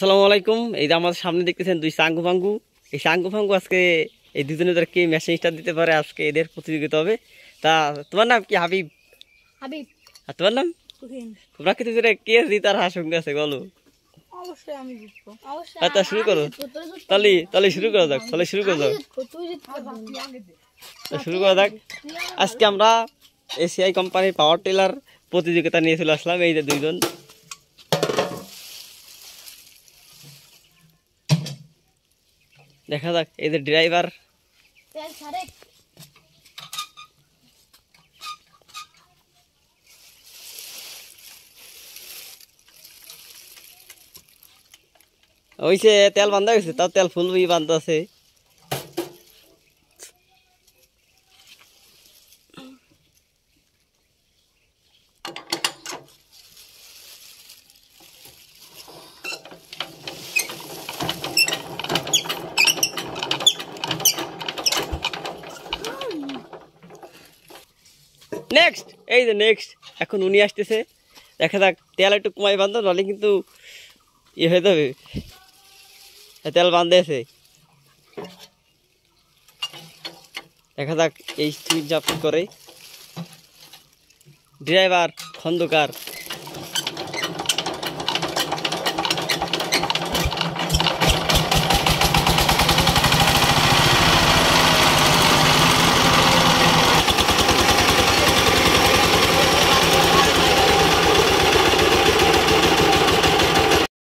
আসসালামু আলাইকুম। এই যে আমাদের সামনে দেখতেছেন দুই সাঙ্গু ফাঙ্গু। এই সাঙ্গু ফাঙ্গু আজকে এই দুজনে ধরে কে মেশিন স্টার্ট দিতে পারে আজকে এদের প্রতিযোগিতা হবে। তা তোমার নাম কি? হাবিব। হাবিব। আর তোমার নাম? তুহিন। তোমরা কিন্তু কে জিতার আশঙ্কা আছে বলো? অবশ্যই আমি জিতবো। অবশ্যই। আচ্ছা শুরু করো। তাহলে শুরু করা যাক। শুরু করা যাক। আজকে আমরা এসিআই কোম্পানির পাওয়ার টিলার প্রতিযোগিতা নিয়ে চলে আসলাম। এই যে দুইজন, দেখা যাক। এই যে ড্রাইভার, ওইছে তেল বান্ধা গেছে, তাও তেল ফুল বান্ধা আছে। নেক্সট, এই যে নেক্সট, এখন উনি আসতেছে। দেখা যাক, তেল একটু কমাই বান্ধব, নাহলে কিন্তু ইয়ে হয়ে যাবে। তেল বান্ধেছে, দেখা যাক এই সুইচ জাপ করে। ড্রাইভার খন্দকার।